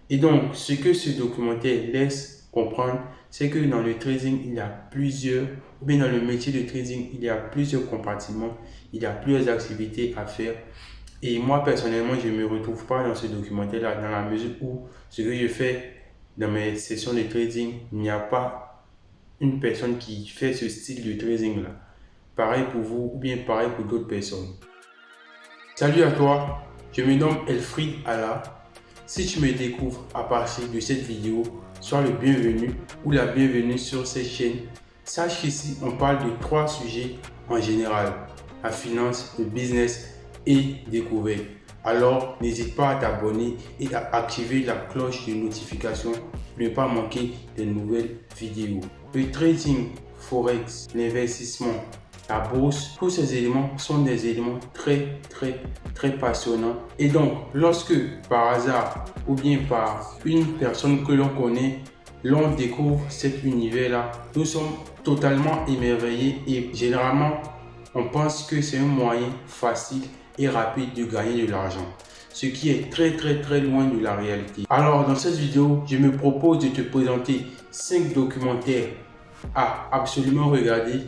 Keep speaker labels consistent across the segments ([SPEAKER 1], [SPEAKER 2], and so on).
[SPEAKER 1] Et donc, ce que ce documentaire laisse comprendre, c'est que dans le trading, il y a plusieurs, ou bien dans le métier de trading, il y a plusieurs compartiments, il y a plusieurs activités à faire. Et moi, personnellement, je ne me retrouve pas dans ce documentaire-là, dans la mesure où ce que je fais dans mes sessions de trading, il n'y a pas une personne qui fait ce style de trading-là. Pareil pour vous, ou bien pareil pour d'autres personnes. Salut à toi, je me nomme Elfried Allah. Si tu me découvres à partir de cette vidéo, sois le bienvenu ou la bienvenue sur cette chaîne. Sache qu'ici, on parle de 3 sujets en général, la finance, le business et découverte. Alors, n'hésite pas à t'abonner et à activer la cloche de notification pour ne pas manquer de nouvelles vidéos. Le trading, forex, l'investissement, la bourse, tous ces éléments sont des éléments très passionnants. Et donc, lorsque par hasard ou bien par une personne que l'on connaît, l'on découvre cet univers-là, nous sommes totalement émerveillés et généralement, on pense que c'est un moyen facile et rapide de gagner de l'argent. Ce qui est très loin de la réalité. Alors, dans cette vidéo, je me propose de te présenter 5 documentaires à absolument regarder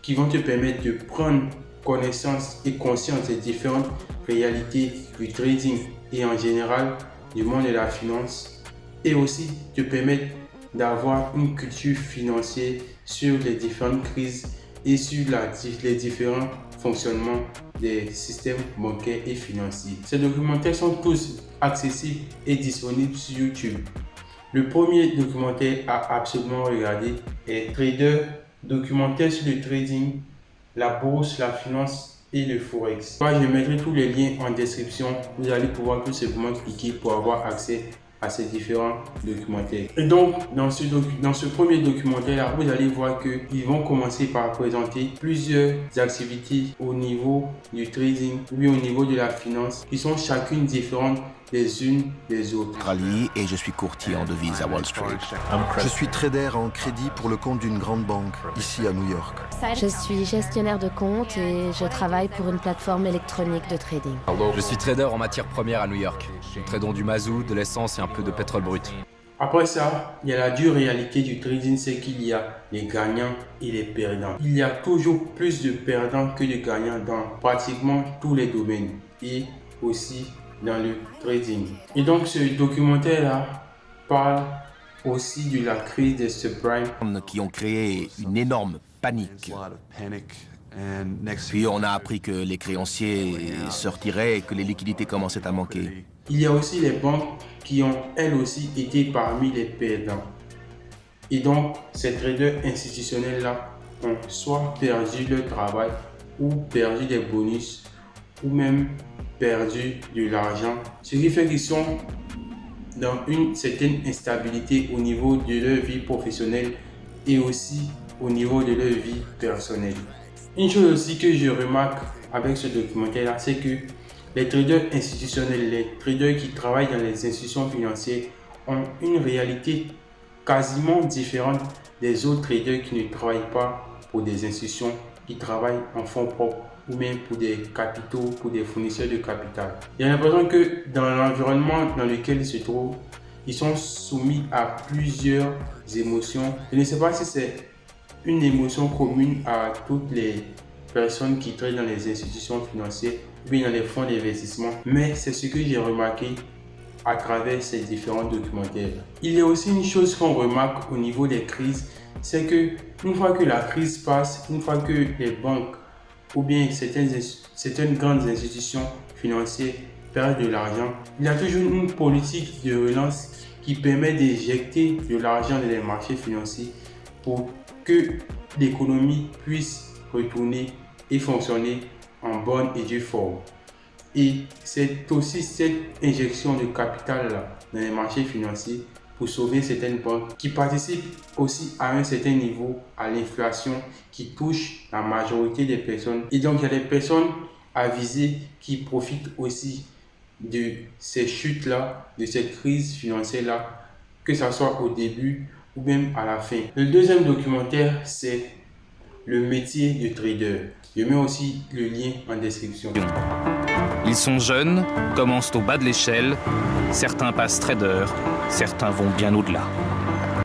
[SPEAKER 1] qui vont te permettre de prendre connaissance et conscience des différentes réalités du trading et en général du monde de la finance et aussi te permettre d'avoir une culture financière sur les différentes crises et sur les différents fonctionnements des systèmes bancaires et financiers. Ces documentaires sont tous accessibles et disponibles sur YouTube. Le premier documentaire à absolument regarder est Trader, documentaire sur le trading, la bourse, la finance et le forex. Moi, je mettrai tous les liens en description. Vous allez pouvoir tout simplement cliquer pour avoir accès à ces différents documentaires. Et donc, dans ce premier documentaire, vous allez voir qu'ils vont commencer par présenter plusieurs activités au niveau du trading, ou au niveau de la finance, qui sont chacune différentes les unes des autres.
[SPEAKER 2] Et je suis courtier en devises à Wall Street.
[SPEAKER 3] Je suis trader en crédit pour le compte d'une grande banque, ici à New York.
[SPEAKER 4] Je suis gestionnaire de compte et je travaille pour une plateforme électronique de trading.
[SPEAKER 5] Je suis trader en matières premières à New York. Nous tradons du mazout, de l'essence et un peu de pétrole brut.
[SPEAKER 1] Après ça, il y a la dure réalité du trading, c'est qu'il y a les gagnants et les perdants. Il y a toujours plus de perdants que de gagnants dans pratiquement tous les domaines et aussi dans le trading. Et donc ce documentaire-là parle aussi de la crise des subprimes
[SPEAKER 2] Qui ont créé une énorme panique. Puis on a appris que les créanciers se retiraient et que les liquidités commençaient à manquer.
[SPEAKER 1] Il y a aussi les banques qui ont elles aussi été parmi les perdants. Et donc ces traders institutionnels-là ont soit perdu leur travail ou perdu des bonus ou même perdu de l'argent, ce qui fait qu'ils sont dans une certaine instabilité au niveau de leur vie professionnelle et aussi au niveau de leur vie personnelle. Une chose aussi que je remarque avec ce documentaire-là, c'est que les traders institutionnels, les traders qui travaillent dans les institutions financières ont une réalité quasiment différente des autres traders qui ne travaillent pas pour des institutions, qui travaillent en fonds propres ou même pour des capitaux, pour des fournisseurs de capital. Il y a l'impression que dans l'environnement dans lequel ils se trouvent, ils sont soumis à plusieurs émotions. Je ne sais pas si c'est une émotion commune à toutes les personnes qui travaillent dans les institutions financières ou bien dans les fonds d'investissement, mais c'est ce que j'ai remarqué à travers ces différents documentaires. Il y a aussi une chose qu'on remarque au niveau des crises, c'est que une fois que la crise passe, une fois que les banques ou bien certaines grandes institutions financières perdent de l'argent, il y a toujours une politique de relance qui permet d'injecter de l'argent dans les marchés financiers pour que l'économie puisse retourner et fonctionner en bonne et due forme. Et c'est aussi cette injection de capital là, dans les marchés financiers pour sauver certaines banques qui participent aussi à un certain niveau à l'inflation qui touche la majorité des personnes. Et donc il y a des personnes avisées qui profitent aussi de ces chutes là, de cette crise financière là, que ce soit au début ou même à la fin. Le deuxième documentaire, c'est le métier de trader. Je mets aussi le lien en description.
[SPEAKER 6] Ils sont jeunes, commencent au bas de l'échelle, certains passent trader, certains vont bien au-delà.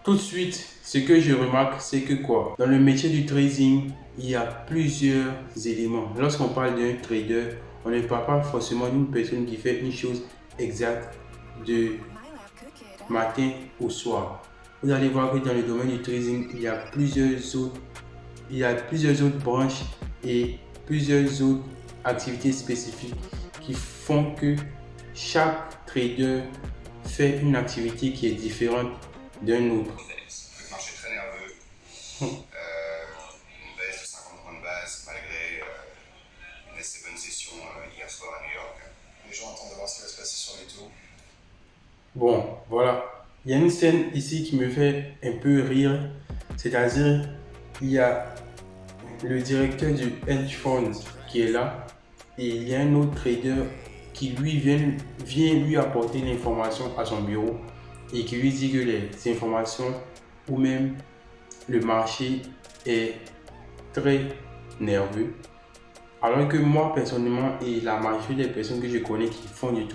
[SPEAKER 1] Tout de suite, ce que je remarque, c'est que quoi? Dans le métier du trading, il y a plusieurs éléments. Lorsqu'on parle d'un trader, on ne parle pas forcément d'une personne qui fait une chose exacte de matin au soir. Vous allez voir que dans le domaine du trading, il y a plusieurs autres branches et plusieurs autres activités spécifiques qui font que chaque trader fait une activité qui est différente d'un autre.
[SPEAKER 7] Le marché très nerveux, une baisse de 50 points de base malgré une assez bonne session hier soir à New York. Les gens attendent de voir ce qui va se passer sur les taux.
[SPEAKER 1] Bon, voilà. Il y a une scène ici qui me fait un peu rire, c'est-à-dire il y a le directeur du hedge fund qui est là et il y a un autre trader qui lui vient lui apporter l'information à son bureau et qui lui dit que les informations ou même le marché est très nerveux. Alors que moi personnellement et la majorité des personnes que je connais qui font du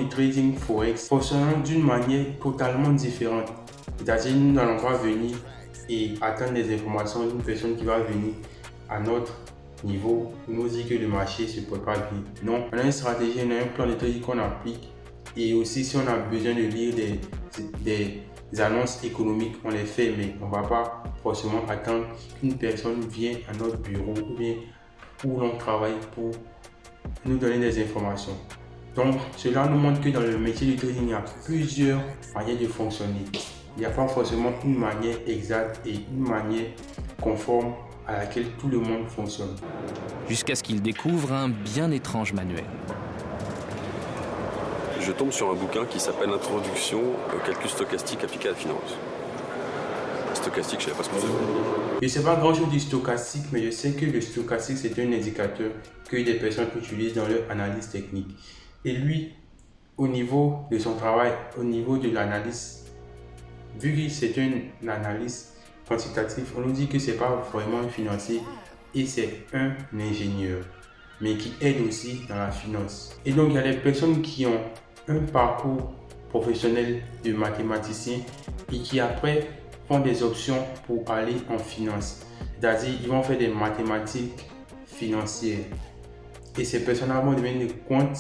[SPEAKER 1] trading forex fonctionnent d'une manière totalement différente. C'est-à-dire nous n'allons pas venir et attendre des informations d'une personne qui va venir à notre niveau nous dit que le marché se porte pas bien. Non, on a une stratégie, on a un plan de trading qu'on applique et aussi si on a besoin de lire des annonces économiques, on les fait, mais on ne va pas forcément attendre qu'une personne vienne à notre bureau ou bien où l'on travaille pour nous donner des informations. Donc, cela nous montre que dans le métier du trading, il y a plusieurs manières de fonctionner. Il n'y a pas forcément une manière exacte et une manière conforme à laquelle tout le monde fonctionne.
[SPEAKER 6] Jusqu'à ce qu'ils découvrent un bien étrange manuel.
[SPEAKER 8] Je tombe sur un bouquin qui s'appelle Introduction au calcul stochastique appliqué à la finance. Stochastique, je ne sais pas ce que c'est.
[SPEAKER 1] Je ne sais pas grand chose du stochastique, mais je sais que le stochastique c'est un indicateur que des personnes utilisent dans leur analyse technique. Et lui, au niveau de son travail, au niveau de l'analyse, vu que c'est une analyse quantitative, on nous dit que ce n'est pas vraiment un financier et c'est un ingénieur, mais qui aide aussi dans la finance. Et donc, il y a des personnes qui ont un parcours professionnel de mathématicien et qui après font des options pour aller en finance. C'est-à-dire, ils vont faire des mathématiques financières. Et ces personnes-là vont devenir des quants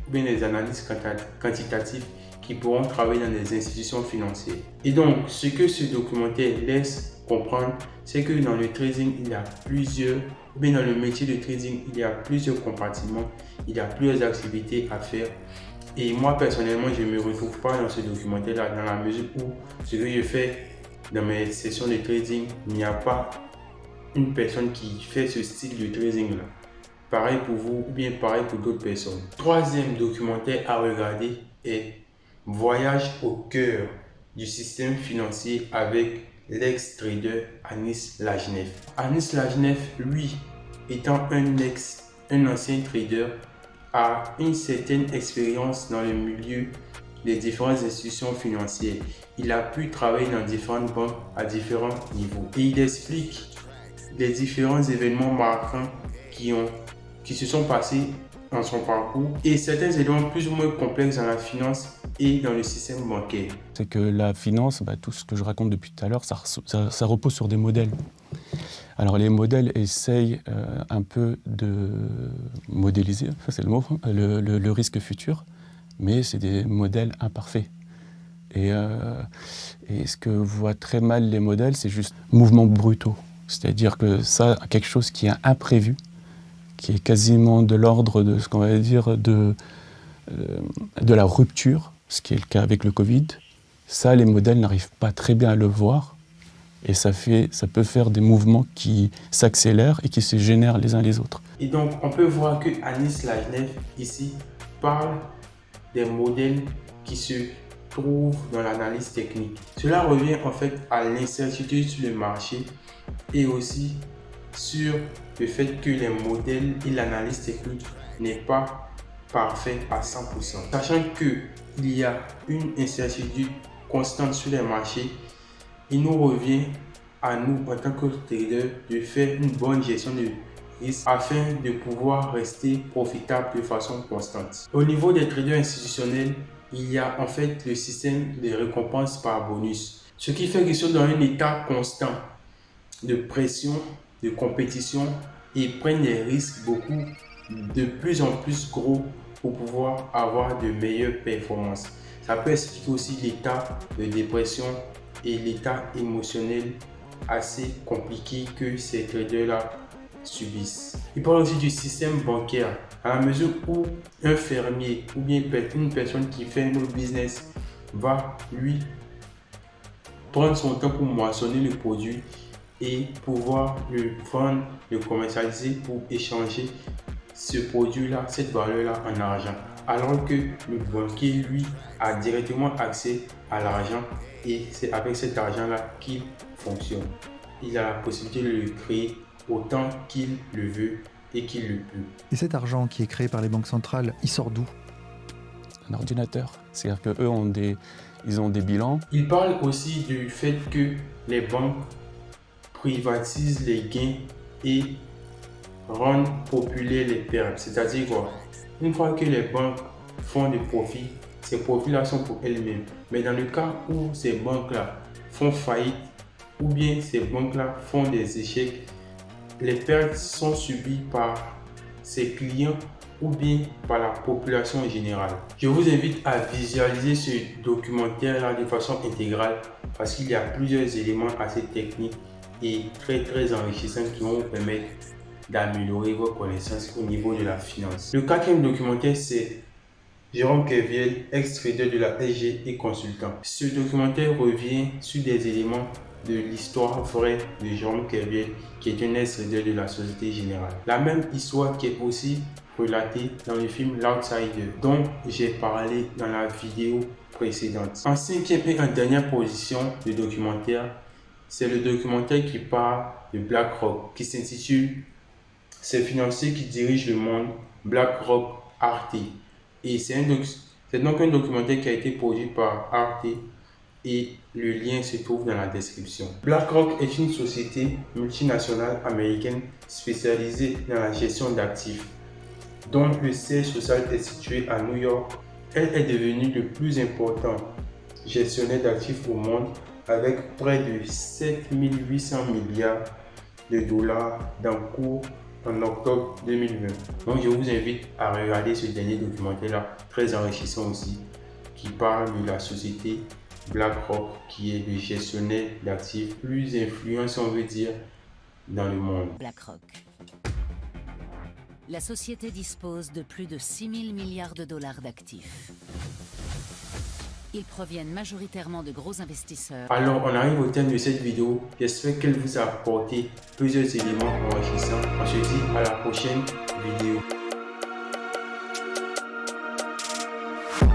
[SPEAKER 1] ou bien des analystes quantitatives qui pourront travailler dans des institutions financières. Et donc, ce que ce documentaire laisse comprendre, c'est que dans le trading, il y a dans le métier de trading, il y a plusieurs compartiments, il y a plusieurs activités à faire. Et moi, personnellement, je ne me retrouve pas dans ce documentaire-là, dans la mesure où ce que je fais dans mes sessions de trading, il n'y a pas une personne qui fait ce style de trading-là. Pareil pour vous ou bien pareil pour d'autres personnes. Troisième documentaire à regarder est Voyage au cœur du système financier avec l'ex-trader Anis Lajeunesse. Anis Lajeunesse, lui, étant un ancien trader, a une certaine expérience dans le milieu des différentes institutions financières. Il a pu travailler dans différentes banques à différents niveaux. Et il explique les différents événements marquants qui se sont passés dans son parcours et certains éléments plus ou moins complexes dans la finance et dans le système bancaire.
[SPEAKER 9] C'est que la finance, tout ce que je raconte depuis tout à l'heure, ça repose sur des modèles. Alors les modèles essayent un peu de modéliser, ça c'est le mot, le risque futur, mais c'est des modèles imparfaits. Et ce que voient très mal les modèles, c'est juste mouvements brutaux. C'est-à-dire que ça, quelque chose qui est imprévu, qui est quasiment de l'ordre de ce qu'on va dire de la rupture, ce qui est le cas avec le Covid. Ça, les modèles n'arrivent pas très bien à le voir et ça peut faire des mouvements qui s'accélèrent et qui se génèrent les uns les autres.
[SPEAKER 1] Et donc, on peut voir que Anis Lajeunesse ici parle des modèles qui se trouvent dans l'analyse technique. Cela revient en fait à l'incertitude sur le marché et aussi sur le fait que les modèles et l'analyse technique n'est pas parfait à 100%. Sachant qu'il y a une incertitude constante sur les marchés, il nous revient à nous en tant que traders de faire une bonne gestion de risques afin de pouvoir rester profitable de façon constante. Au niveau des traders institutionnels, il y a en fait le système de récompense par bonus. Ce qui fait qu'ils sont dans un état constant de pression, de compétition et prennent des risques beaucoup de plus en plus gros pour pouvoir avoir de meilleures performances. Ça peut expliquer aussi l'état de dépression et l'état émotionnel assez compliqué que ces traders-là subissent. Il parle aussi du système bancaire, à la mesure où un fermier ou bien une personne qui fait un autre business va lui prendre son temps pour moissonner le produit et pouvoir le vendre, le commercialiser pour échanger ce produit-là, cette valeur-là en argent. Alors que le banquier, lui, a directement accès à l'argent et c'est avec cet argent-là qu'il fonctionne. Il a la possibilité de le créer autant qu'il le veut et qu'il le peut.
[SPEAKER 10] Et cet argent qui est créé par les banques centrales, il sort d'où?
[SPEAKER 9] Un ordinateur. C'est-à-dire qu'eux ont des bilans.
[SPEAKER 1] Il parle aussi du fait que les banques privatisent les gains et rendent populaires les pertes. C'est-à-dire quoi? Une fois que les banques font des profits, ces profits-là sont pour elles-mêmes. Mais dans le cas où ces banques-là font faillite ou bien ces banques-là font des échecs, les pertes sont subies par ses clients ou bien par la population en général. Je vous invite à visualiser ce documentaire-là de façon intégrale parce qu'il y a plusieurs éléments assez techniques et très enrichissants qui vont vous permettre d'améliorer vos connaissances au niveau de la finance. Le quatrième documentaire, c'est Jérôme Kerviel, ex-trader de la SG et consultant. Ce documentaire revient sur des éléments de l'histoire vraie de Jérôme Kerviel, qui est un ex-trader de la Société Générale. La même histoire qui est aussi relatée dans le film L'Outsider, dont j'ai parlé dans la vidéo précédente. En cinquième et en dernière position de documentaire, c'est le documentaire qui parle de BlackRock, qui s'intitule « Ces financiers qui dirigent le monde, BlackRock Arte ». Et c'est donc un documentaire qui a été produit par Arte et le lien se trouve dans la description. BlackRock est une société multinationale américaine spécialisée dans la gestion d'actifs, dont le siège social est situé à New York. Elle est devenue le plus important gestionnaire d'actifs au monde avec près de 7 800 milliards de dollars d'encours en octobre 2020. Donc je vous invite à regarder ce dernier documentaire-là, très enrichissant aussi, qui parle de la société BlackRock, qui est le gestionnaire d'actifs plus influent, si on veut dire, dans le monde.
[SPEAKER 11] BlackRock. La société dispose de plus de 6 000 milliards de dollars d'actifs. Ils proviennent majoritairement de gros investisseurs.
[SPEAKER 1] Alors, on arrive au terme de cette vidéo. J'espère qu'elle vous a apporté plusieurs éléments enrichissants. On se dit à la prochaine vidéo.